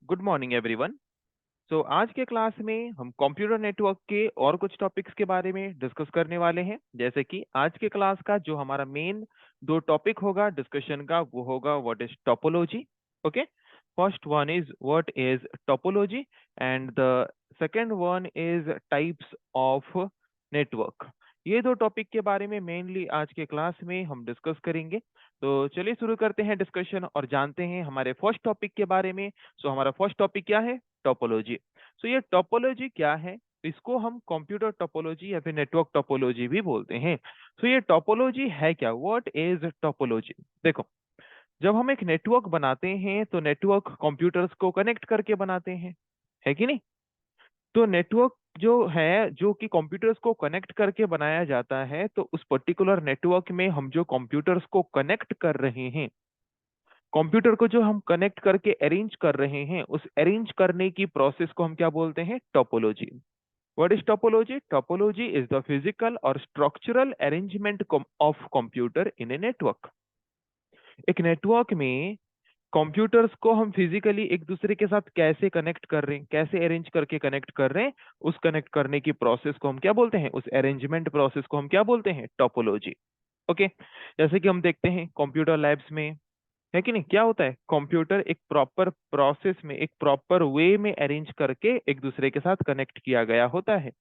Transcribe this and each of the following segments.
Good morning everyone. आज के class में हम कंप्यूटर नेटवर्क के और कुछ टॉपिक्स के बारे में डिस्कस करने वाले हैं। जैसे कि आज के क्लास का जो हमारा मेन दो टॉपिक होगा डिस्कशन का, वो होगा what is topology. Okay, first one is what is topology and the second one is types of network. ये दो टॉपिक के बारे में मेनली आज के क्लास में हम डिस्कस करेंगे। तो चलिए शुरू करते हैं डिस्कशन और जानते हैं हमारे फर्स्ट टॉपिक के बारे में। हमारा फर्स्ट टॉपिक क्या है? टोपोलॉजी। ये टोपोलॉजी क्या है? इसको हम कंप्यूटर टोपोलॉजी या फिर नेटवर्क टोपोलॉजी भी बोलते हैं। ये टोपोलॉजी है क्या? What is topology? देखो, जब हम एक नेटवर्क बनाते हैं तो नेटवर्क कंप्यूटर्स को कनेक्ट करके बनाते हैं, है कि नहीं? तो नेटवर्क जो है, जो कि कंप्यूटर्स को कनेक्ट करके बनाया जाता है, तो उस पर्टिकुलर नेटवर्क में हम जो कंप्यूटर्स को कनेक्ट कर रहे हैं, कंप्यूटर को जो हम कनेक्ट करके अरेंज कर रहे हैं, उस अरेंज करने की प्रोसेस को हम क्या बोलते हैं? Topology. What is topology? Topology is the physical और structural arrangement of computer in a network. एक नेटवर्क में कंप्यूटर्स को हम फिजिकली एक दूसरे के साथ कैसे कनेक्ट कर रहे हैं, कैसे अरेंज करके कनेक्ट कर रहे हैं, उस कनेक्ट करने की प्रोसेस को हम क्या बोलते हैं? उस अरेंजमेंट प्रोसेस को हम क्या बोलते हैं? टोपोलॉजी। ओके, जैसे कि हम देखते हैं कंप्यूटर लैब्स में, है कि नहीं, क्या होता है? कंप्यूटर एक प्रॉपर प्रोसेस में, एक प्रॉपर वे में अरेंज करके एक दूसरे के साथ कनेक्ट किया गया होता है।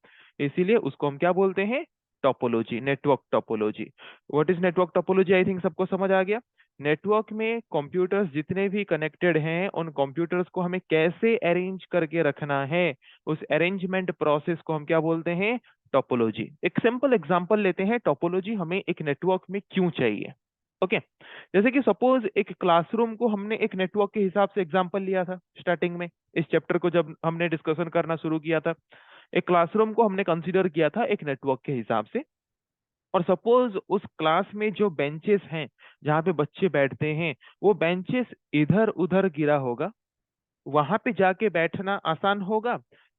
इसीलिए उसको हम क्या बोलते हैं? Topology, network topology. What is network topology? I think सबको समझ आ गया। नेटवर्क में कंप्यूटर्स जितने भी कनेक्टेड हैं, उन कंप्यूटर्स को हमें कैसे अरेंज करके रखना है, उस अरेंजमेंट प्रोसेस को हम क्या बोलते हैं? टोपोलॉजी। एक सिंपल एग्जांपल लेते हैं, टोपोलॉजी हमें एक नेटवर्क में क्यों चाहिए। ओके, जैसे कि सपोज एक क्लासरूम को हमने एक नेटवर्क के हिसाब से एग्जांपल लिया था स्टार्टिंग में, इस चैप्टर को जब हमने डिस्कशन करना शुरू किया था, एक क्लासरूम को हमने कंसीडर किया था एक नेटवर्क के हिसाब से। और सपोज उस क्लास में जो बेंचेस हैं, जहाँ पे बच्चे बैठते हैं, वो बेंचेस इधर उधर गिरा होगा, वहां पे जाके बैठना आसान होगा?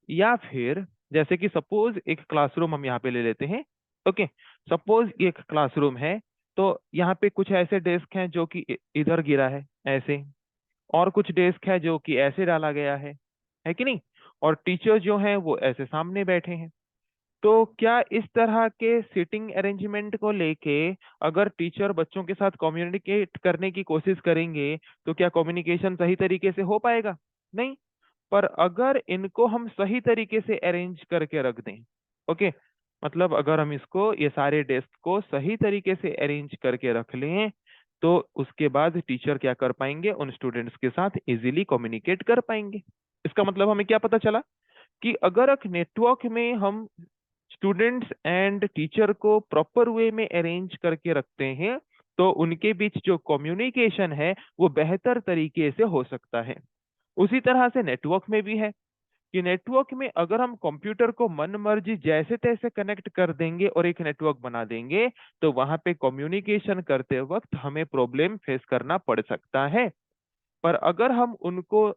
या फिर जैसे कि सपोज एक क्लासरूम हम यहाँ पे ले लेते हैं। ओके, सपोज एक क्लासरूम है, तो यहाँ पे कुछ ऐसे डेस्क हैं जो कि इधर गिरा है ऐसे, और कुछ डेस्क है जो कि ऐसे डाला गया है कि नहीं? और टीचर जो हैं वो ऐसे सामने बैठे हैं। तो क्या इस तरह के सीटिंग अरेंजमेंट को लेके अगर टीचर बच्चों के साथ कम्युनिकेट करने की कोशिश करेंगे, तो क्या कम्युनिकेशन सही तरीके से हो पाएगा? नहीं। पर अगर इनको हम सही तरीके से अरेंज करके रख दें, ओके, मतलब अगर हम इसको, ये सारे डेस्क को सही तरीके से अरेंज करके रख लें, तो उसके बाद टीचर क्या कर पाएंगे? उन स्टूडेंट्स के साथ इजीली कम्युनिकेट कर पाएंगे। इसका मतलब हमें क्या पता चला? कि अगर एक नेटवर्क में हम स्टूडेंट्स एंड टीचर को प्रॉपर वे में अरेंज करके रखते हैं, तो उनके बीच जो कम्युनिकेशन है वो बेहतर तरीके से हो सकता है। उसी तरह से नेटवर्क में भी है कि नेटवर्क में अगर हम कंप्यूटर को मन मर्जी जैसे तैसे कनेक्ट कर देंगे और एक नेटवर्क बना देंगे, तो वहां पे कम्युनिकेशन करते वक्त हमें प्रॉब्लम फेस करना पड़ सकता है। पर अगर हम उनको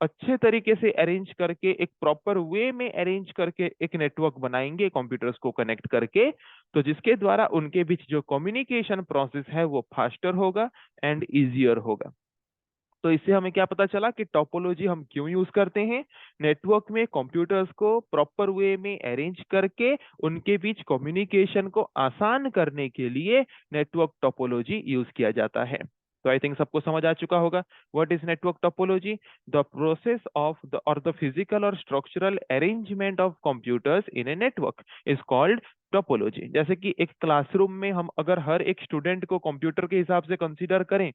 अच्छे तरीके से अरेंज करके, एक प्रॉपर वे में अरेंज करके एक नेटवर्क बनाएंगे कंप्यूटर्स को कनेक्ट करके, तो जिसके द्वारा उनके बीच जो कम्युनिकेशन प्रोसेस है वो फास्टर होगा एंड इजियर होगा। तो इससे हमें क्या पता चला कि टोपोलॉजी हम क्यों यूज करते हैं? नेटवर्क में कंप्यूटर्स को प्रॉपर वे में अरेंज करके उनके बीच कम्युनिकेशन को आसान करने के लिए नेटवर्क टोपोलॉजी यूज किया जाता है। तो आई थिंक सबको समझ आ चुका होगा what is network topology. The process of the और द फिजिकल और structural arrangement of computers in a network is called topology. जैसे कि एक क्लासरूम में हम अगर हर एक स्टूडेंट को कंप्यूटर के हिसाब से कंसीडर करें,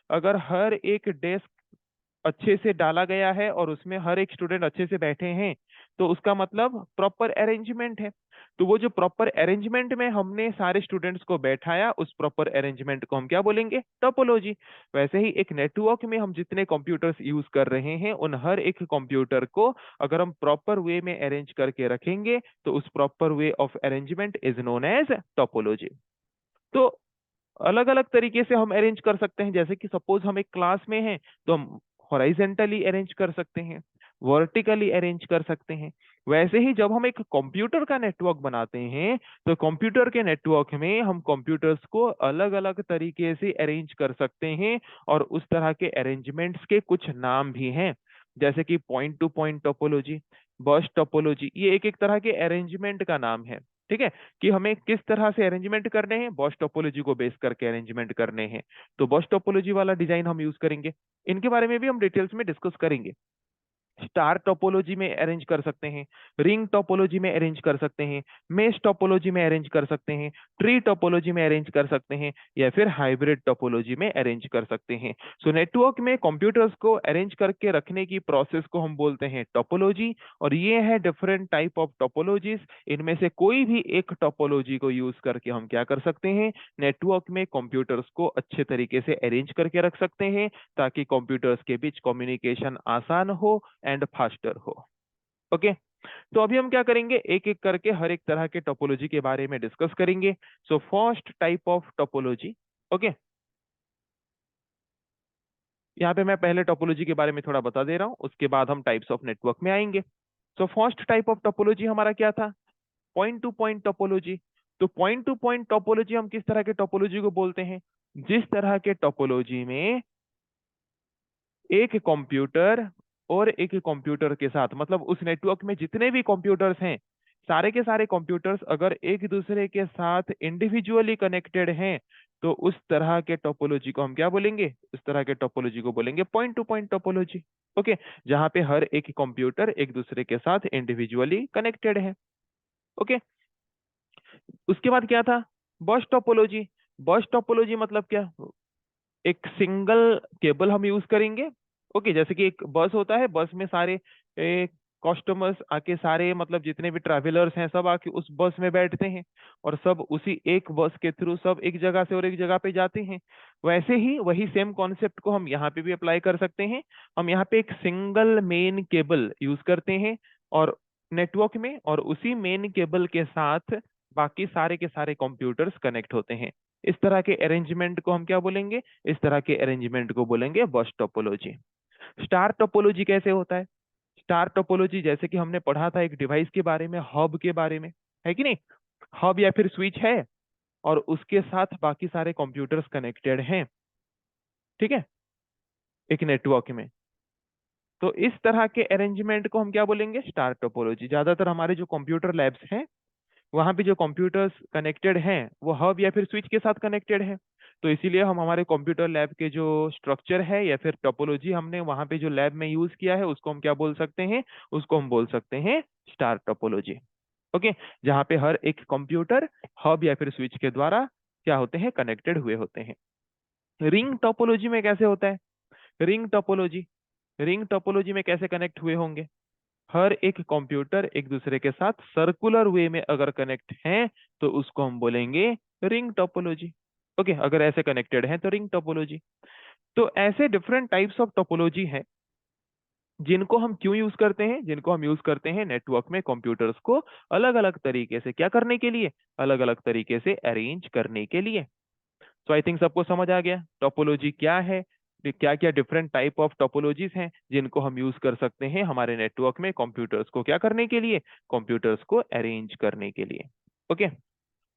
अगर हर एक डेस्क अच्छे से डाला गया है और उसमें हर एक स्टूडेंट अच्छे से बैठे हैं, तो उसका मतलब प्रॉपर अरेंजमेंट है। तो वो जो प्रॉपर अरेंजमेंट में हमने सारे स्टूडेंट्स को बैठाया, उस प्रॉपर अरेंजमेंट को हम क्या बोलेंगे? टोपोलॉजी। वैसे ही एक नेटवर्क में हम जितने कंप्यूटर्स यूज कर रहे हैं, उन हर एक कंप्यूटर को अगर हम प्रॉपर वे में अरेंज करके रखेंगे, तो उस proper way of arrangement is known as topology. तो अलग अलग तरीके से हम अरेंज कर सकते हैं। जैसे कि सपोज हम एक क्लास में हैं, तो हम हॉरिजेंटली अरेंज कर सकते हैं, वर्टिकली अरेंज कर सकते हैं। वैसे ही जब हम एक कंप्यूटर का नेटवर्क बनाते हैं, तो कंप्यूटर के नेटवर्क में हम कंप्यूटर्स को अलग अलग तरीके से अरेंज कर सकते हैं, और उस तरह के अरेंजमेंट्स के कुछ नाम भी हैं। जैसे कि point two point topology, burst topology, ये एक एक तरह के अरेंजमेंट का नाम है। ठीक है, कि हमें किस तरह से अरेंजमेंट करने हैं, बर्स्ट टोपोलॉजी को बेस करके अरेंजमेंट करने हैं, तो बर्स्ट टोपोलॉजी वाला डिजाइन हम यूज करेंगे। इनके बारे में भी हम डिटेल्स में डिस्कस करेंगे। स्टार टोपोलॉजी में अरेंज कर सकते हैं, रिंग टोपोलॉजी में अरेंज कर सकते हैं, मेश टोपोलॉजी में अरेंज कर सकते हैं, ट्री टोपोलॉजी में अरेंज कर सकते हैं, या फिर हाइब्रिड टोपोलॉजी में अरेंज कर सकते हैं। सो नेटवर्क में कंप्यूटर्स को अरेंज करके रखने की प्रोसेस को हम बोलते हैं टोपोलॉजी। और ये है डिफरेंट टाइप ऑफ टोपोलॉजीज। इनमें से कोई भी एक टोपोलॉजी को यूज करके हम क्या कर सकते हैं, नेटवर्क में कंप्यूटर्स को अच्छे तरीके से अरेंज करके रख सकते हैं, ताकि कंप्यूटर्स के बीच कम्युनिकेशन आसान हो एंड फास्टर हो। ओके, तो अभी हम क्या करेंगे, एक एक करके हर एक तरह के टोपोलॉजी के बारे में डिस्कस करेंगे। So first type of topology. Okay, यहाँ पे मैं पहले टोपोलॉजी के बारे में थोड़ा बता दे रहा हूँ, उसके बाद हम टाइप्स ऑफ नेटवर्क में आएंगे। So first type of topology हमारा क्या था, पॉइंट टू पॉइंट टोपोलॉजी। तो पॉइंट टू पॉइंट टोपोलॉजी हम किस तरह के टोपोलॉजी को बोलते हैं, जिस तरह के टोपोलॉजी में एक कंप्यूटर और एक कंप्यूटर के साथ, मतलब उस नेटवर्क में जितने भी कंप्यूटर्स हैं, सारे के सारे कंप्यूटर्स अगर एक दूसरे के साथ इंडिविजुअली कनेक्टेड हैं, तो उस तरह के टोपोलॉजी को हम क्या बोलेंगे, उस तरह के टोपोलॉजी को बोलेंगे point two point topology. Okay, जहां पे हर एक कंप्यूटर एक दूसरे के साथ इंडिविजुअली कनेक्टेड है। ओके, उसके बाद क्या था, बस टोपोलॉजी। बस टोपोलॉजी मतलब क्या, एक सिंगल केबल हम यूज करेंगे। ओके, जैसे कि एक बस होता है, बस में सारे कस्टमर्स आके, सारे मतलब जितने भी ट्रैवलर्स हैं सब आके उस बस में बैठते हैं, और सब उसी एक बस के थ्रू सब एक जगह से और एक जगह पे जाते हैं। वैसे ही वही सेम कॉन्सेप्ट को हम यहाँ पे भी अप्लाई कर सकते हैं। हम यहाँ पे एक सिंगल मेन केबल यूज करते हैं और नेटवर्क में, और उसी मेन केबल के साथ बाकी सारे के सारे कंप्यूटर्स कनेक्ट होते हैं। इस तरह के अरेंजमेंट को हम क्या बोलेंगे, इस तरह के अरेंजमेंट को बोलेंगे बस टोपोलॉजी। स्टार टोपोलॉजी कैसे होता है, स्टार टोपोलॉजी जैसे कि हमने पढ़ा था एक डिवाइस के बारे में, हब के बारे में, है कि नहीं। हब या फिर स्विच है, और उसके साथ बाकी सारे कंप्यूटर्स कनेक्टेड हैं, ठीक है, एक नेटवर्क में। तो इस तरह के अरेंजमेंट को हम क्या बोलेंगे, स्टार टोपोलॉजी। ज्यादातर हमारे जो कंप्यूटर लैब्स हैं, वहां पे जो कंप्यूटर्स कनेक्टेड हैं वो हब या फिर स्विच के साथ कनेक्टेड है। तो इसीलिए हम हमारे कंप्यूटर लैब के जो स्ट्रक्चर है या फिर टोपोलॉजी हमने वहां पे जो लैब में यूज किया है, उसको हम क्या बोल सकते हैं, उसको हम बोल सकते हैं स्टार टोपोलॉजी। ओके, जहाँ पे हर एक कंप्यूटर हब या फिर स्विच के द्वारा क्या होते हैं, कनेक्टेड हुए होते हैं। रिंग टोपोलॉजी में कैसे होता है, रिंग टोपोलॉजी, रिंग टोपोलॉजी में कैसे कनेक्ट हुए होंगे, हर एक कंप्यूटर एक दूसरे के साथ सर्कुलर वे में अगर कनेक्ट हैं, तो उसको हम बोलेंगे रिंग टोपोलॉजी। ओके, अगर ऐसे कनेक्टेड हैं तो रिंग टोपोलॉजी। तो ऐसे डिफरेंट टाइप्स ऑफ टोपोलॉजी हैं, जिनको हम क्यों यूज करते हैं, जिनको हम यूज करते हैं नेटवर्क में कंप्यूटर्स को अलग अलग तरीके से क्या करने के लिए, अलग अलग तरीके से अरेंज करने के लिए। तो आई थिंक सबको समझ आ गया टोपोलॉजी क्या है, क्या क्या डिफरेंट टाइप ऑफ टोपोलॉजीज हैं जिनको हम यूज कर सकते हैं हमारे नेटवर्क में कंप्यूटर्स को क्या करने के लिए, कंप्यूटर्स को अरेंज करने के लिए। ओके,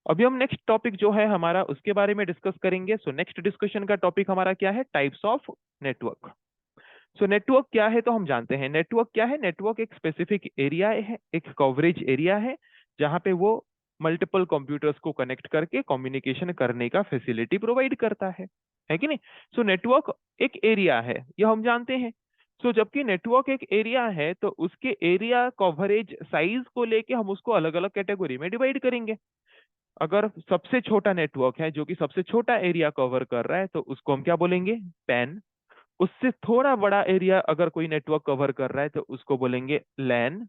अभी हम नेक्स्ट टॉपिक जो है हमारा उसके बारे में डिस्कस करेंगे। सो नेक्स्ट डिस्कशन का टॉपिक हमारा क्या है, types of network. So network क्या है, तो हम जानते हैं नेटवर्क क्या है, नेटवर्क एक स्पेसिफिक एरिया है, एक कवरेज एरिया है, जहां पे वो मल्टीपल कंप्यूटर्स को कनेक्ट करके कम्युनिकेशन करने का फैसिलिटी प्रोवाइड करता है कि नहीं। सो नेटवर्क एक एरिया है, यह हम जानते हैं। सो जबकि नेटवर्क एक एरिया है, तो उसके एरिया कवरेज साइज को लेके हम उसको अलग अलग कैटेगरी में डिवाइड करेंगे। अगर सबसे छोटा नेटवर्क है जो कि सबसे छोटा एरिया कवर कर रहा है, तो उसको हम क्या बोलेंगे, पैन। उससे थोड़ा बड़ा एरिया अगर कोई नेटवर्क कवर कर रहा है, तो उसको बोलेंगे लैन।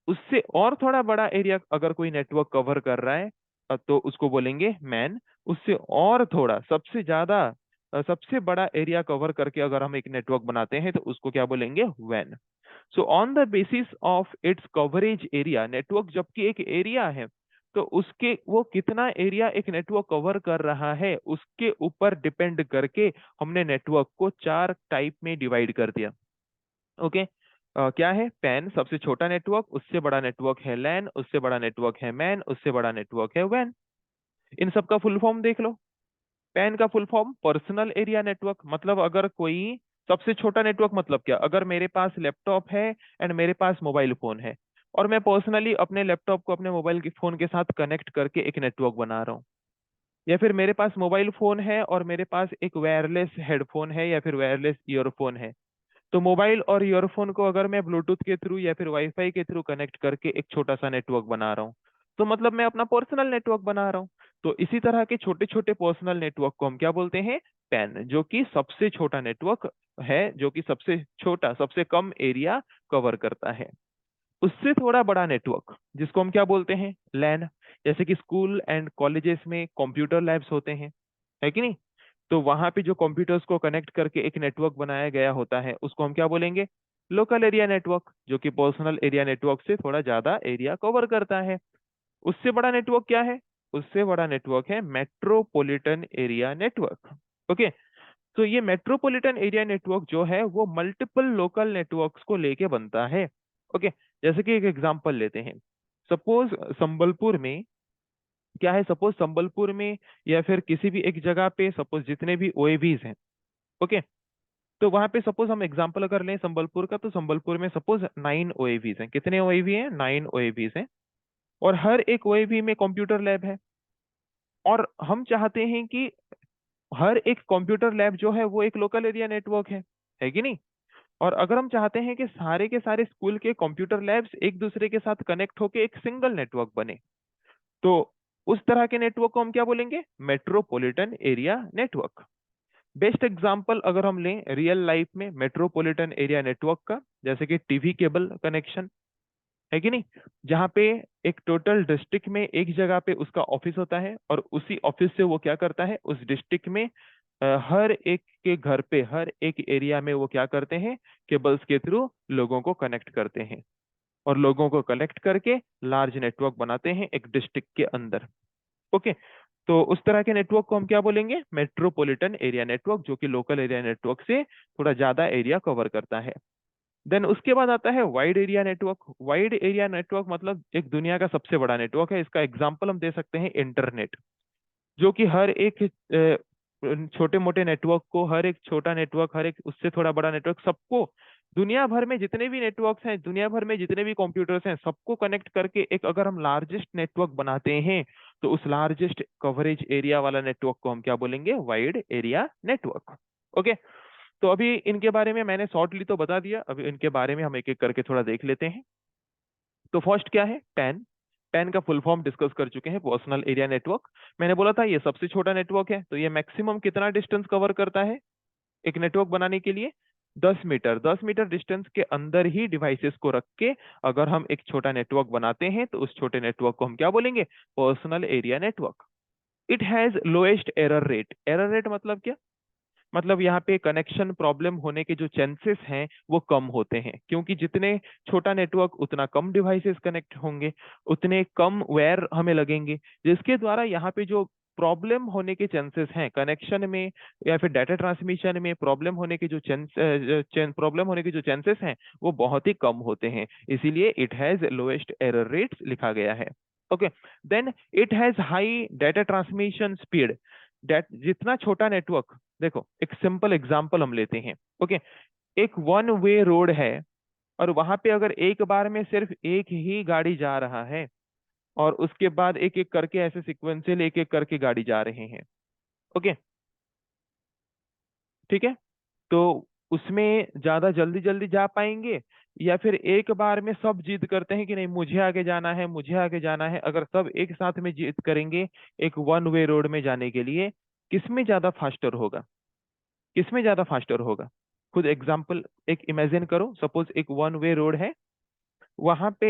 उससे और थोड़ा बड़ा एरिया अगर कोई नेटवर्क कवर कर रहा है, तो उसको बोलेंगे मैन। उससे और थोड़ा सबसे ज्यादा सबसे बड़ा एरिया कवर करके अगर हम एक नेटवर्क बनाते हैं, तो उसको क्या बोलेंगे, वैन। So on the basis of its coverage area, network जबकि एक एरिया है, तो उसके वो कितना एरिया एक नेटवर्क कवर कर रहा है उसके ऊपर डिपेंड करके हमने नेटवर्क को चार टाइप में डिवाइड कर दिया। ओके, क्या है, पैन सबसे छोटा नेटवर्क, उससे बड़ा नेटवर्क है लैन, उससे बड़ा नेटवर्क है मैन, उससे बड़ा नेटवर्क है वैन। इन सब का फुल फॉर्म देख लो। पैन का full form personal area network, मतलब अगर कोई सबसे छोटा नेटवर्क मतलब क्या, अगर मेरे पास लैपटॉप है एंड मेरे पास मोबाइल फोन है, और मैं पर्सनली अपने लैपटॉप को अपने मोबाइल के फोन के साथ कनेक्ट करके एक नेटवर्क बना रहा हूँ, या फिर मेरे पास मोबाइल फोन है और मेरे पास एक वायरलेस हेडफोन है या फिर वायरलेस ईयरफोन है, तो मोबाइल और ईयरफोन को अगर मैं ब्लूटूथ के थ्रू या फिर वाईफाई के थ्रू कनेक्ट करके एक छोटा सा नेटवर्क बना रहा हूँ, तो मतलब मैं अपना पर्सनल नेटवर्क बना रहा हूँ। तो इसी तरह के छोटे छोटे पर्सनल नेटवर्क को हम क्या बोलते हैं, पैन, जो कि सबसे छोटा नेटवर्क है, जो कि सबसे छोटा सबसे कम एरिया कवर करता है। उससे थोड़ा बड़ा नेटवर्क जिसको हम क्या बोलते हैं, लैन। जैसे कि स्कूल एंड कॉलेजेस में कंप्यूटर लैब्स होते हैं, है कि नहीं, तो वहां पे जो कंप्यूटर्स को कनेक्ट करके एक नेटवर्क बनाया गया होता है उसको हम क्या बोलेंगे, लोकल एरिया नेटवर्क, जो कि पर्सनल एरिया नेटवर्क से थोड़ा ज्यादा एरिया कवर करता है। उससे बड़ा नेटवर्क क्या है, उससे बड़ा नेटवर्क है मेट्रोपॉलिटन एरिया नेटवर्क। ओके, तो ये मेट्रोपॉलिटन एरिया नेटवर्क जो है वो मल्टीपल लोकल नेटवर्क्स को लेके बनता है। ओके, जैसे कि एक एग्जांपल लेते हैं, सपोज संबलपुर में क्या है, सपोज संबलपुर में या फिर किसी भी एक जगह पे सपोज जितने भी ओएवीज हैं, ओके, तो वहां पे सपोज हम एग्जांपल अगर लें संबलपुर का, तो संबलपुर में सपोज 9 ओएवीज हैं। कितने ओएवी हैं, 9 ओएवीज हैं, और हर एक ओएवी में कंप्यूटर लैब है, और हम चाहते हैं कि हर एक कंप्यूटर लैब जो है वो एक लोकल एरिया नेटवर्क है कि नहीं। और अगर हम चाहते हैं कि सारे के सारे स्कूल के कंप्यूटर लैब्स एक दूसरे के साथ कनेक्ट होके एक सिंगल नेटवर्क बने, तो उस तरह के नेटवर्क को हम क्या बोलेंगे, metropolitan area network. Best example अगर हम लें रियल लाइफ में मेट्रोपॉलिटन एरिया नेटवर्क का, जैसे कि टीवी केबल कनेक्शन, है कि नहीं, जहाँ पे एक टोटल डिस्ट्रिक्ट में एक जगह पे उसका ऑफिस होता है, और उसी ऑफिस से वो क्या करता है, उस डिस्ट्रिक्ट में हर एक के घर पे हर एक एरिया में वो क्या करते हैं, केबल्स के थ्रू लोगों को कनेक्ट करते हैं, और लोगों को कनेक्ट करके लार्ज नेटवर्क बनाते हैं एक डिस्ट्रिक्ट के अंदर। ओके, तो उस तरह के नेटवर्क को हम क्या बोलेंगे, मेट्रोपॉलिटन एरिया नेटवर्क, जो कि लोकल एरिया नेटवर्क से थोड़ा ज्यादा एरिया कवर करता है। देन उसके बाद आता है wide area network. Wide area network मतलब एक दुनिया का सबसे बड़ा नेटवर्क है। इसका एग्जांपल हम दे सकते हैं इंटरनेट, जो कि हर एक छोटे मोटे नेटवर्क को, हर एक छोटा नेटवर्क, हर एक उससे थोड़ा बड़ा नेटवर्क, सबको दुनिया भर में जितने भी नेटवर्क्स हैं, दुनिया भर में जितने भी कंप्यूटर्स हैं, सबको कनेक्ट करके एक अगर हम लार्जेस्ट नेटवर्क बनाते हैं, तो उस लार्जेस्ट कवरेज एरिया वाला नेटवर्क को हम क्या बोलेंगे, वाइड एरिया नेटवर्क। ओके, तो अभी इनके बारे में मैंने शॉर्टली तो बता दिया, अभी इनके बारे में हम एक एक करके थोड़ा देख लेते हैं। तो फर्स्ट क्या है, पैन। पैन का फुल फॉर्म डिस्कस कर चुके हैं, पर्सनल एरिया नेटवर्क। मैंने बोला था ये सबसे छोटा नेटवर्क है, तो ये मैक्सिमम कितना डिस्टेंस कवर करता है एक नेटवर्क बनाने के लिए, 10 मीटर। 10 मीटर डिस्टेंस के अंदर ही डिवाइसेस को रख के अगर हम एक छोटा नेटवर्क बनाते हैं, तो उस छोटे नेटवर्क को हम क्या बोलेंगे, personal area network. It has lowest error rate. Error rate मतलब क्या, मतलब यहाँ पे कनेक्शन प्रॉब्लम होने के जो चांसेस हैं वो कम होते हैं, क्योंकि जितने छोटा नेटवर्क उतना कम डिवाइसेस कनेक्ट होंगे, उतने कम वायर हमें लगेंगे, जिसके द्वारा यहाँ पे जो प्रॉब्लम होने के चांसेस हैं कनेक्शन में या फिर डाटा ट्रांसमिशन में प्रॉब्लम होने के जो चांसेस हैं वो बहुत ही कम होते हैं। इसीलिए it has lowest error rates लिखा गया है। Okay, then it has high data transmission speed. जितना छोटा नेटवर्क, देखो एक सिंपल एग्जांपल हम लेते हैं। ओके, एक वन वे रोड है, और वहां पे अगर एक बार में सिर्फ एक ही गाड़ी जा रहा है, और उसके बाद एक एक करके ऐसे सिक्वेंशियल एक एक करके गाड़ी जा रहे हैं। ओके, ठीक है, तो उसमें ज्यादा जल्दी जल्दी जा पाएंगे, या फिर एक बार में सब जिद करते हैं कि नहीं मुझे आगे जाना है, मुझे आगे जाना है, अगर सब एक साथ में जिद करेंगे एक वन वे रोड में जाने के लिए, किसमें ज्यादा फास्टर होगा, किसमें ज्यादा फास्टर होगा। खुद एग्जांपल एक इमेजिन करो, सपोज एक वन वे रोड है, वहां पे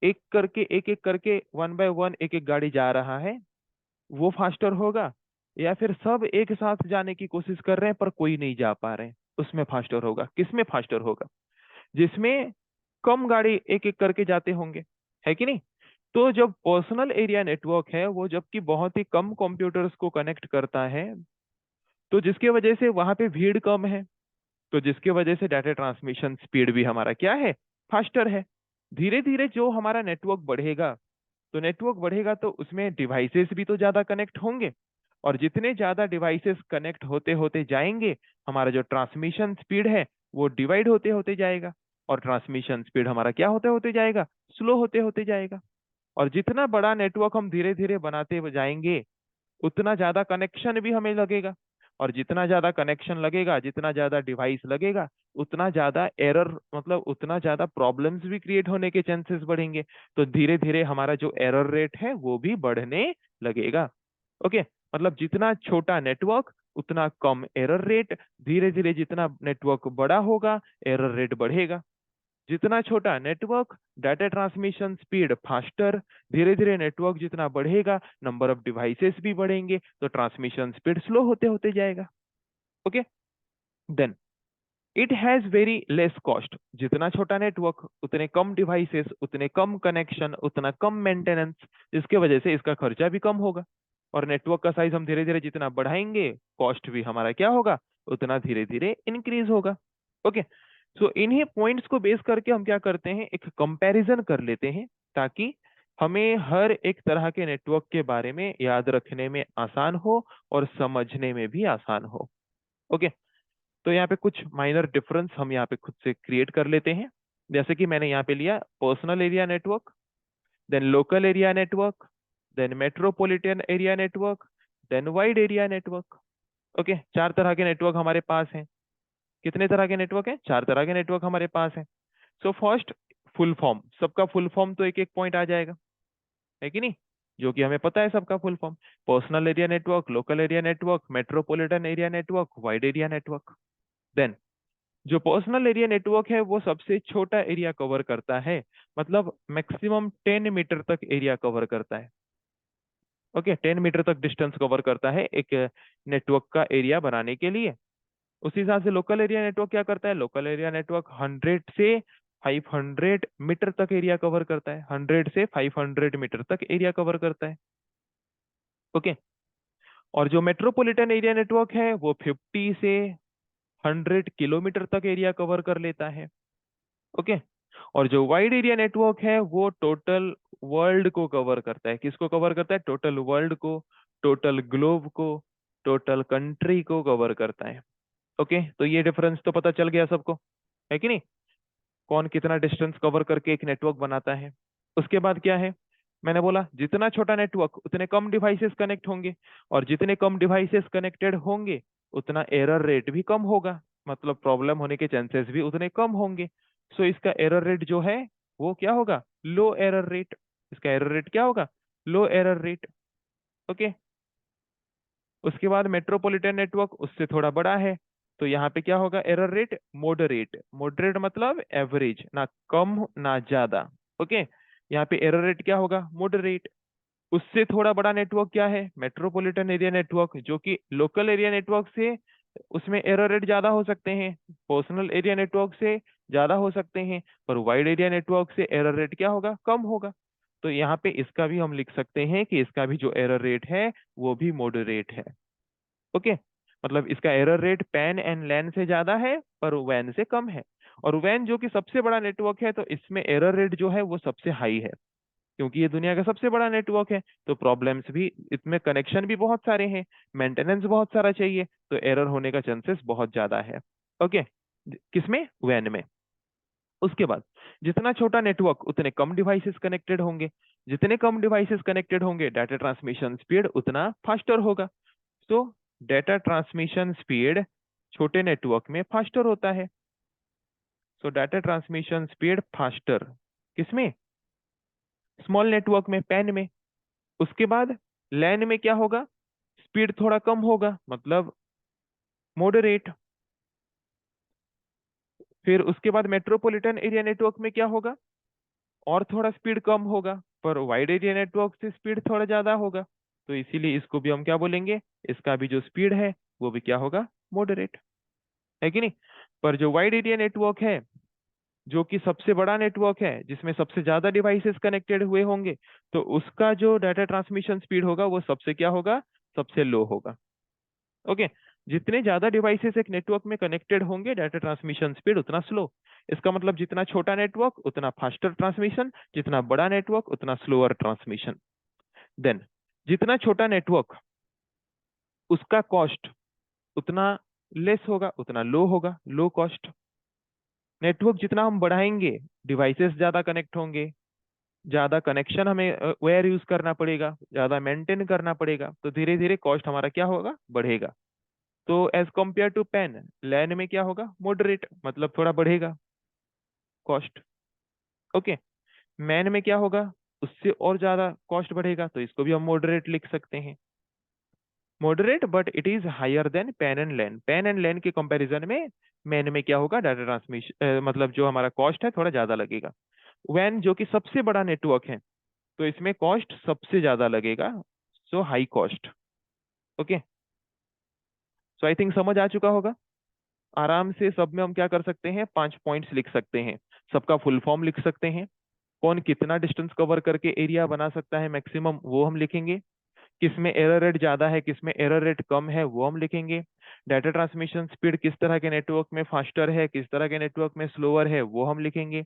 एक एक करके वन बाय वन एक एक गाड़ी जा रहा है, वो फास्टर होगा, या फिर सब एक साथ जाने की कोशिश कर रहे हैं पर कोई नहीं जा पा रहे हैं, उसमें फास्टर होगा। किसमें फास्टर होगा, जिसमें कम गाड़ी एक एक करके जाते होंगे, है कि नहीं। तो जब पर्सनल एरिया नेटवर्क है वो जबकि बहुत ही कम कंप्यूटर्स को कनेक्ट करता है, तो जिसके वजह से वहां पे भीड़ कम है, तो जिसके वजह से डाटा ट्रांसमिशन स्पीड भी हमारा क्या है, फास्टर है। धीरे धीरे जो हमारा नेटवर्क बढ़ेगा, तो नेटवर्क बढ़ेगा तो उसमें डिवाइसेस भी तो ज्यादा कनेक्ट होंगे, और जितने ज्यादा डिवाइसेस कनेक्ट होते होते जाएंगे, हमारा जो ट्रांसमिशन स्पीड है वो डिवाइड होते होते जाएगा, और ट्रांसमिशन स्पीड हमारा क्या होते होते जाएगा, स्लो होते होते जाएगा। और जितना बड़ा नेटवर्क हम धीरे धीरे बनाते जाएंगे, उतना ज्यादा कनेक्शन भी हमें लगेगा, और जितना ज्यादा कनेक्शन लगेगा, जितना ज्यादा डिवाइस लगेगा, उतना ज्यादा एरर, मतलब उतना ज्यादा प्रॉब्लम्स भी क्रिएट होने के चांसेस बढ़ेंगे। तो धीरे धीरे हमारा जो एरर रेट है वो भी बढ़ने लगेगा। ओके, मतलब जितना छोटा नेटवर्क उतना कम एरर रेट, धीरे धीरे जितना नेटवर्क बड़ा होगा एरर रेट बढ़ेगा। जितना छोटा network, data transmission speed faster, धीरे धीरे नेटवर्क जितना बढ़ेगा, नंबर ऑफ डिवाइसेस भी बढ़ेंगे, तो ट्रांसमिशन स्पीड स्लो होते होते जाएगा। Okay, then it has very less cost. जितना छोटा नेटवर्क उतने कम डिवाइसेस, उतने कम कनेक्शन, उतना कम मेंटेनेंस, जिसके वजह से इसका खर्चा भी कम होगा। और नेटवर्क का साइज हम धीरे धीरे जितना बढ़ाएंगे, कॉस्ट भी हमारा क्या होगा, उतना धीरे धीरे इंक्रीज होगा। ओके, सो इन्हीं पॉइंट्स को बेस करके हम क्या करते हैं, एक कंपैरिजन कर लेते हैं, ताकि हमें हर एक तरह के नेटवर्क के बारे में याद रखने में आसान हो और समझने में भी आसान हो। ओके, तो यहाँ पे कुछ माइनर डिफरेंस हम यहाँ पे खुद से क्रिएट कर लेते हैं। जैसे कि मैंने यहाँ पे लिया personal area network, then local area network, then metropolitan area network, then wide area network. Okay, चार तरह के नेटवर्क हमारे पास हैं। कितने तरह के नेटवर्क हैं, चार तरह के नेटवर्क हमारे पास हैं। सो फर्स्ट, फुल फॉर्म, सबका फुल फॉर्म तो एक एक पॉइंट आ जाएगा, है कि नहीं, जो कि हमें पता है सबका full form. Personal area network, local area network, metropolitan area network, wide area network. Then जो पर्सनल एरिया नेटवर्क है वो सबसे छोटा एरिया कवर करता है, मतलब मैक्सिमम 10 मीटर तक एरिया कवर करता है। ओके, 10 मीटर तक डिस्टेंस कवर करता है एक नेटवर्क का एरिया बनाने के लिए। उसी हिसाब से लोकल एरिया नेटवर्क क्या करता है, लोकल एरिया नेटवर्क 100 से 500 मीटर तक एरिया कवर करता है, 100 से 500 मीटर तक एरिया कवर करता है। ओके, और जो मेट्रोपॉलिटन एरिया नेटवर्क है वो 50 से 100 किलोमीटर तक एरिया कवर कर लेता है। ओके, और जो वाइड एरिया नेटवर्क है वो टोटल वर्ल्ड को कवर करता है। किसको कवर करता है, टोटल वर्ल्ड को, टोटल ग्लोब को, टोटल कंट्री को कवर करता है। ओके, तो ये डिफरेंस तो पता चल गया सबको, है कि नहीं, कौन कितना डिस्टेंस कवर करके एक नेटवर्क बनाता है। उसके बाद क्या है, मैंने बोला जितना छोटा नेटवर्क उतने कम डिवाइसेस कनेक्ट होंगे, और जितने कम डिवाइसेस कनेक्टेड होंगे उतना एरर रेट भी कम होगा, मतलब प्रॉब्लम होने के चांसेस भी उतने कम होंगे। सो इसका एरर रेट जो है वो क्या होगा, लो एरर रेट। इसका एरर रेट क्या होगा, लो एरर रेट। ओके, उसके बाद मेट्रोपॉलिटन नेटवर्क उससे थोड़ा बड़ा है, तो यहाँ पे क्या होगा, एरर रेट मॉडरेट। मॉडरेट मतलब एवरेज, ना कम ना ज्यादा। ओके, यहाँ पे एरर रेट क्या होगा, मॉडरेट। उससे थोड़ा बड़ा नेटवर्क क्या है, मेट्रोपॉलिटन एरिया नेटवर्क, जो कि लोकल एरिया नेटवर्क से, उसमें एरर रेट ज्यादा हो सकते हैं, पर्सनल एरिया नेटवर्क से ज्यादा हो सकते हैं, पर वाइड एरिया नेटवर्क से एरर रेट क्या होगा, कम होगा। तो यहाँ पे इसका भी हम लिख सकते हैं कि इसका भी जो एरर रेट है वो भी मॉडरेट है। ओके, मतलब इसका error rate pan and LAN से ज्यादा है पर वैन से कम है। और वैन जो कि सबसे बड़ा नेटवर्क है, तो इसमें एरर रेट जो है वो सबसे हाई है, क्योंकि ये दुनिया का सबसे बड़ा नेटवर्क है। तो प्रॉब्लम्स भी, इसमें कनेक्शन भी बहुत सारे हैं, मेंटेनेंस बहुत सारा चाहिए, तो एरर होने का चांसेस बहुत ज्यादा है। ओके, किसमें, वैन में। उसके बाद जितना छोटा नेटवर्क उतने कम डिवाइसेस कनेक्टेड होंगे, जितने कम डिवाइसेस कनेक्टेड होंगे डाटा ट्रांसमिशन स्पीड उतना फास्टर होगा। तो डेटा ट्रांसमिशन स्पीड छोटे नेटवर्क में फास्टर होता है। सो डाटा ट्रांसमिशन स्पीड फास्टर किसमें, स्मॉल नेटवर्क में, पैन में। उसके बाद लैन में क्या होगा, स्पीड थोड़ा कम होगा, मतलब मॉडरेट। फिर उसके बाद मेट्रोपॉलिटन एरिया नेटवर्क में क्या होगा, और थोड़ा स्पीड कम होगा, पर वाइड एरिया नेटवर्क से स्पीड थोड़ा ज्यादा होगा। तो इसीलिए इसको भी हम क्या बोलेंगे, इसका भी जो स्पीड है वो भी क्या होगा, मॉडरेट, है कि नहीं। पर जो वाइड एरिया नेटवर्क है, जो कि सबसे बड़ा नेटवर्क है, जिसमें सबसे ज्यादा डिवाइसेस कनेक्टेड हुए होंगे, तो उसका जो डाटा ट्रांसमिशन स्पीड होगा वो सबसे क्या होगा, सबसे लो होगा। ओके, जितने ज्यादा डिवाइसेस एक नेटवर्क में कनेक्टेड होंगे डाटा ट्रांसमिशन स्पीड उतना स्लो। इसका मतलब जितना छोटा नेटवर्क उतना फास्टर ट्रांसमिशन, जितना बड़ा नेटवर्क उतना स्लोअर ट्रांसमिशन। देन जितना छोटा नेटवर्क उसका कॉस्ट उतना लेस होगा, उतना लो होगा, लो कॉस्ट। नेटवर्क जितना हम बढ़ाएंगे, डिवाइसेस ज्यादा कनेक्ट होंगे, ज्यादा कनेक्शन हमें वायर यूज करना पड़ेगा, ज्यादा मेंटेन करना पड़ेगा, तो धीरे धीरे कॉस्ट हमारा क्या होगा, बढ़ेगा। तो एज कंपेयर टू पेन, लैन में क्या होगा, मॉडरेट, मतलब थोड़ा बढ़ेगा कॉस्ट। ओके। मैन में क्या होगा, उससे और ज्यादा कॉस्ट बढ़ेगा, तो इसको भी हम मॉडरेट लिख सकते हैं। Moderate but it is higher than PAN and LAN. PAN and LAN के कंपैरिजन में मैन में क्या होगा, डाटा ट्रांसमिशन मतलब जो हमारा कॉस्ट है थोड़ा ज्यादा लगेगा। वैन जो कि सबसे बड़ा नेटवर्क है, तो इसमें कॉस्ट सबसे ज्यादा लगेगा, so high cost. Okay. So I think समझ आ चुका होगा। आराम से सब में हम क्या कर सकते हैं, 5 पॉइंट्स लिख सकते हैं, सबका फुल फॉर्म लिख सकते हैं, कौन कितना डिस्टेंस कवर करके एरिया बना सकता है मैक्सिमम, वो हम लिखेंगे, किसमें एरर रेट ज्यादा है, किसमें एरर रेट कम है, वो हम लिखेंगे। डाटा ट्रांसमिशन स्पीड किस तरह के नेटवर्क में फास्टर है, किस तरह के नेटवर्क में स्लोअर है, वो हम लिखेंगे।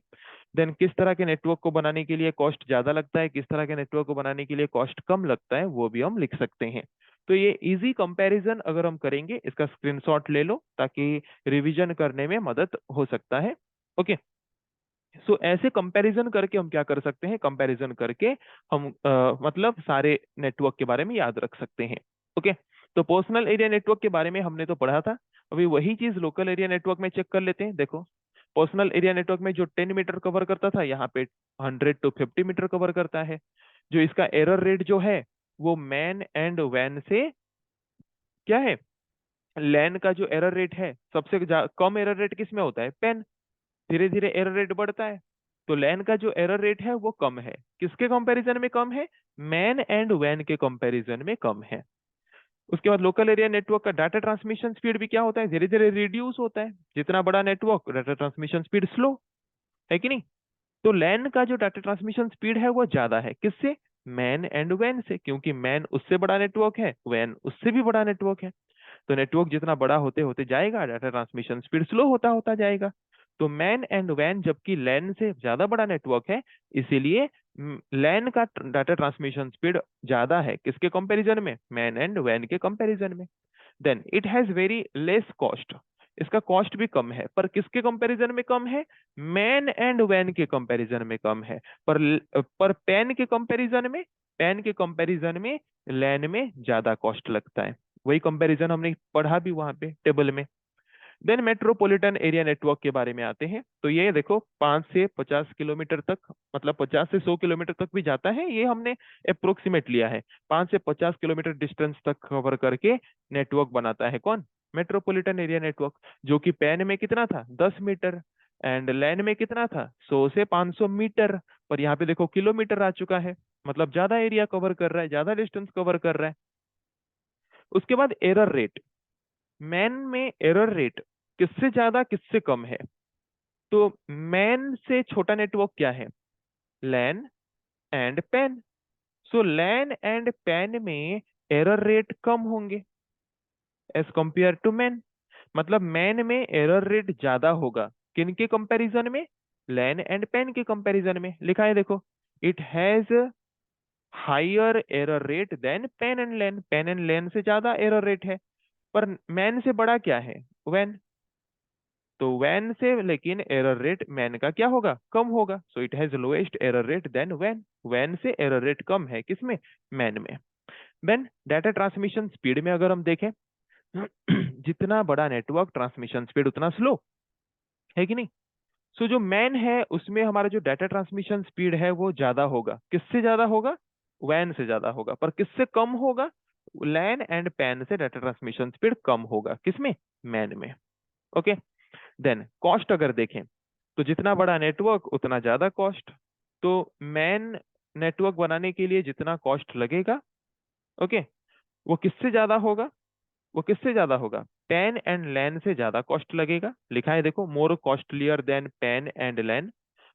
देन किस तरह के नेटवर्क को बनाने के लिए कॉस्ट ज्यादा लगता है, किस तरह के नेटवर्क को बनाने के लिए कॉस्ट कम लगता है, वो भी हम लिख सकते हैं। तो ये इजी कंपैरिजन अगर हम करेंगे, इसका स्क्रीनशॉट ले लो ताकि रिवीजन करने में मदद हो सकता है। ओके। सो ऐसे कंपैरिजन करके हम क्या कर सकते हैं, कंपैरिजन करके हम मतलब सारे नेटवर्क के बारे में याद रख सकते हैं। ओके। तो पर्सनल एरिया नेटवर्क के बारे में हमने तो पढ़ा था, अभी वही चीज लोकल एरिया नेटवर्क में चेक कर लेते हैं। देखो, पर्सनल एरिया नेटवर्क में जो 10 मीटर कवर करता था, यहाँ पे 100 to 50 मीटर कवर करता है। जो इसका एरर रेट जो है, वो मैन एंड वैन से क्या है, लैन का जो एरर रेट है, सबसे कम एरर रेट किस में होता है, पेन। धीरे धीरे एरर रेट बढ़ता है, तो लैन का जो एरर रेट है वो कम है, किसके कंपैरिजन में कम है, मैन एंड वैन के कंपैरिजन में कम है। उसके बाद लोकल एरिया नेटवर्क का डाटा ट्रांसमिशन स्पीड भी क्या होता है, धीरे धीरे रिड्यूस होता है, जितना बड़ा network data transmission speed slow, है कि नहीं। तो लैन का जो डाटा ट्रांसमिशन स्पीड है वो ज्यादा है, किससे, मैन एंड वैन से, क्योंकि मैन उससे बड़ा नेटवर्क है, वैन उससे भी बड़ा नेटवर्क है। तो नेटवर्क जितना बड़ा होते होते जाएगा, डाटा ट्रांसमिशन स्पीड स्लो होता होता जाएगा। तो मैन एंड वैन जबकि लैन से ज्यादा बड़ा नेटवर्क है, इसीलिए लैन का डाटा ट्रांसमिशन स्पीड ज्यादा है, किसके कंपैरिजन में, मैन एंड वैन के कंपैरिजन में। Then it has very less cost, इसका कॉस्ट भी कम है, पर किसके कंपैरिजन में कम है, मैन एंड वैन के कंपैरिजन में कम है। पर पेन के कंपैरिजन में, पेन के कंपैरिजन में लैन में ज्यादा कॉस्ट लगता है। वही कंपैरिजन हमने पढ़ा भी वहां पे टेबल में। देन मेट्रोपॉलिटन एरिया नेटवर्क के बारे में आते हैं, तो ये देखो 5 से 50 किलोमीटर तक, मतलब 50 से 100 किलोमीटर तक भी जाता है, ये हमने अप्रोक्सीमेट लिया है। 5 से 50 किलोमीटर डिस्टेंस तक कवर करके नेटवर्क बनाता है कौन, मेट्रोपॉलिटन एरिया नेटवर्क। जो कि पैन में कितना था, 10 मीटर, एंड लैन में कितना था, 100 से 500 मीटर। पर यहाँ पे देखो किलोमीटर आ चुका है, मतलब ज्यादा एरिया कवर कर रहा है, ज्यादा डिस्टेंस कवर कर रहा है। उसके बाद एरर रेट, मैन में एरर रेट किससे ज्यादा किससे कम है, तो मैन से छोटा नेटवर्क क्या है, LAN and PAN. So LAN and PAN में एरर रेट कम होंगे एज कंपेयर टू मैन, मतलब मैन में एरर रेट ज्यादा होगा, किन के कंपैरिजन में, लैन एंड पैन के कंपैरिजन में। लिखा है देखो, it has higher error rate than PAN and LAN, PAN and LAN से ज्यादा एरर रेट है। पर मैन से बड़ा क्या है, वैन। तो वैन से लेकिन एरर रेट मैन का क्या होगा, कम होगा, so it has lowest error rate than one, one से एरर रेट कम है किसमें, मैन में। देन डाटा ट्रांसमिशन स्पीड में अगर हम देखें, जितना बड़ा नेटवर्क ट्रांसमिशन स्पीड उतना स्लो, है कि नहीं। सो जो मैन है उसमें हमारा जो डाटा ट्रांसमिशन स्पीड है वो ज्यादा होगा, किससे ज्यादा होगा, वैन से ज्यादा होगा। पर किससे कम होगा, लैन एंड पैन से डाटा ट्रांसमिशन स्पीड कम होगा, किसमें, मैन में। ओके। देन कॉस्ट अगर देखें, तो जितना बड़ा नेटवर्क उतना ज्यादा कॉस्ट। तो मैन नेटवर्क बनाने के लिए जितना कॉस्ट लगेगा, ओके, वो किससे ज्यादा होगा, वो किससे ज्यादा होगा, पैन एंड लैन से ज्यादा कॉस्ट लगेगा। लिखा है देखो, मोर कॉस्टलियर देन पैन एंड लैन।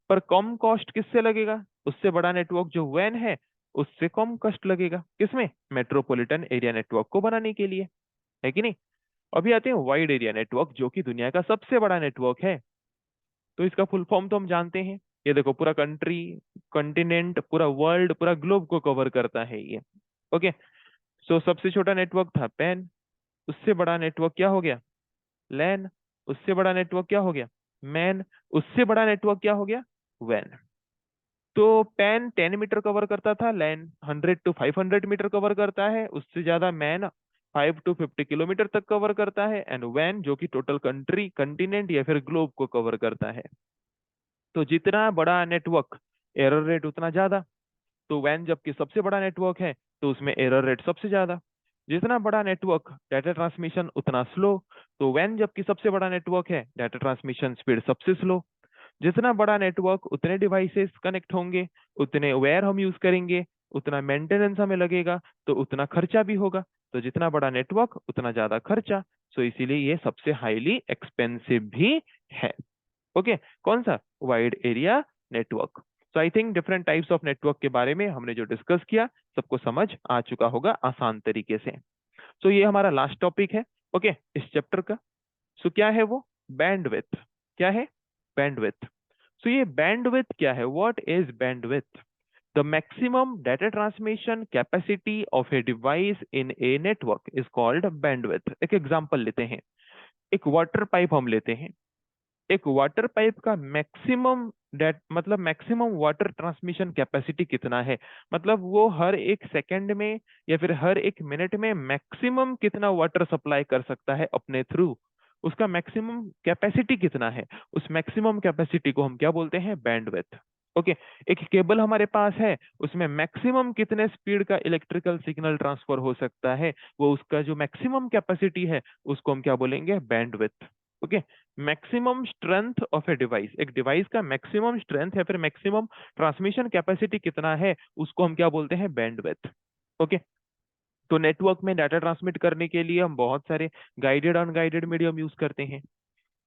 पर कम कॉस्ट किससे लगेगा, उससे बड़ा नेटवर्क जो वैन है उससे कम कॉस्ट लगेगा, किसमें, मेट्रोपॉलिटन एरिया नेटवर्क को बनाने के लिए, है कि नहीं। अभी आते हैं वाइड एरिया नेटवर्क, जो कि दुनिया का सबसे बड़ा नेटवर्क है। तो इसका फुल फॉर्म तो हम जानते हैं, ये देखो पूरा कंट्री, कॉन्टिनेंट, पूरा वर्ल्ड, पूरा ग्लोब को कवर करता है ये। ओके। सो सबसे छोटा नेटवर्क था पैन, उससे बड़ा नेटवर्क क्या हो गया? लैन। उससे बड़ा नेटवर्क क्या हो गया? मैन। उससे बड़ा नेटवर्क क्या हो गया? वैन। तो पैन 10 मीटर कवर करता था, लैन 100 to 500 मीटर कवर करता है, उससे ज्यादा मैन 5 to 50 किलोमीटर तक कवर करता है, एंड वैन जो कि टोटल कंट्री, कंटिनेंट या फिर ग्लोब को कवर करता है। तो जितना बड़ा नेटवर्क, एरर रेट उतना ज्यादा। तो वैन जबकि सबसे बड़ा नेटवर्क है, तो उसमें एरर रेट सबसे ज्यादा। जितना बड़ा नेटवर्क, डाटा ट्रांसमिशन उतना स्लो। तो वैन जबकि सबसे बड़ा नेटवर्क है, डाटा ट्रांसमिशन स्पीड सबसे स्लो। जितना बड़ा नेटवर्क, उतने डिवाइसेस कनेक्ट होंगे, उतने वेयर हम यूज करेंगे, उतना मेंटेनेंस हमें लगेगा, तो उतना खर्चा भी होगा। तो जितना बड़ा नेटवर्क उतना ज्यादा खर्चा। सो इसीलिए ये सबसे हाईली एक्सपेंसिव भी है। ओके, कौन सा? Wide area network. So I think different types of network के बारे में हमने जो डिस्कस किया, सबको समझ आ चुका होगा आसान तरीके से। सो ये हमारा लास्ट टॉपिक है, ओके, इस चैप्टर का। सो क्या है वो? बैंडविड्थ। क्या है? बैंडविड्थ। सो ये बैंडविड्थ क्या है? What is bandwidth? The maximum data transmission capacity of a device in a network is called bandwidth. एक एग्जांपल लेते हैं, एक वाटर पाइप हम लेते हैं। एक वाटर पाइप का मैक्सिमम डेट मतलब मैक्सिमम वाटर ट्रांसमिशन कैपेसिटी कितना है, मतलब वो हर एक सेकंड में या फिर हर एक मिनट में मैक्सिमम कितना वाटर सप्लाई कर सकता है अपने थ्रू, उसका मैक्सिमम कैपेसिटी कितना है। उस मैक्सिमम कैपेसिटी को हम क्या बोलते हैं? बैंडविड्थ। ओके, एक केबल हमारे पास है, उसमें मैक्सिमम कितने स्पीड का इलेक्ट्रिकल सिग्नल ट्रांसफर हो सकता है, वो उसका जो मैक्सिमम कैपेसिटी है उसको हम क्या बोलेंगे? Bandwidth. Okay, maximum strength of a device, एक डिवाइस का मैक्सिमम स्ट्रेंथ या फिर मैक्सिमम ट्रांसमिशन कैपेसिटी कितना है, उसको हम क्या बोलते हैं? बैंडविड्थ। ओके, तो नेटवर्क में डाटा ट्रांसमिट करने के लिए हम बहुत सारे गाइडेड अनगाइडेड मीडियम यूज करते हैं।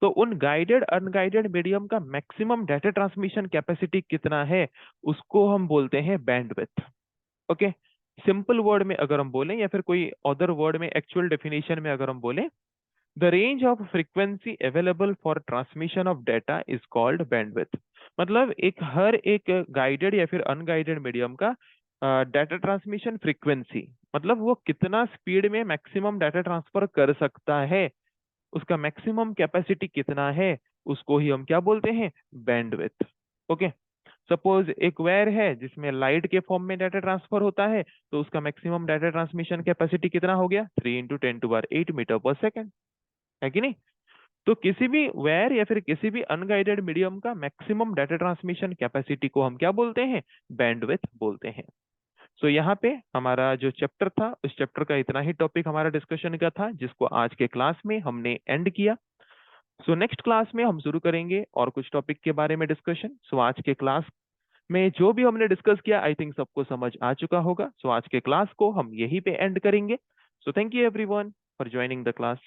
तो उन गाइडेड अनगाइडेड मीडियम का मैक्सिमम डाटा ट्रांसमिशन कैपेसिटी कितना है, उसको हम बोलते हैं बैंडविड्थ। ओके, सिंपल वर्ड में अगर हम बोलें या फिर कोई अदर वर्ड में, एक्चुअल डेफिनेशन में अगर हम बोलें, the range of frequency available for transmission of data is called bandwidth. मतलब एक हर एक गाइडेड या फिर अनगाइडेड मीडियम का डाटा ट्रांसमिशन फ्रीक्वेंसी, मतलब वो कितना स्पीड में मैक्सिमम डाटा ट्रांसफर कर सकता है, उसका मैक्सिमम कैपेसिटी कितना है, उसको ही हम क्या बोलते हैं? बैंडविड्थ। ओके, सपोज एक वायर है जिसमें लाइट के फॉर्म में डाटा ट्रांसफर होता है, तो उसका मैक्सिमम डाटा ट्रांसमिशन कैपेसिटी कितना हो गया? 3 × 10⁸मीटर पर सेकेंड, है कि नहीं? तो किसी भी वायर या फिर किसी भी अनगाइडेड मीडियम का मैक्सिमम डाटा ट्रांसमिशन कैपेसिटी को हम क्या बोलते हैं? बैंडविड्थ बोलते हैं। सो यहाँ पे हमारा जो चैप्टर था, उस चैप्टर का इतना ही टॉपिक हमारा डिस्कशन का था, जिसको आज के क्लास में हमने एंड किया। सो नेक्स्ट क्लास में हम शुरू करेंगे और कुछ टॉपिक के बारे में डिस्कशन। सो आज के क्लास में जो भी हमने डिस्कस किया, आई थिंक सबको समझ आ चुका होगा। सो आज के क्लास को हम यहीं पे एंड करेंगे। So thank you everyone for joining the class.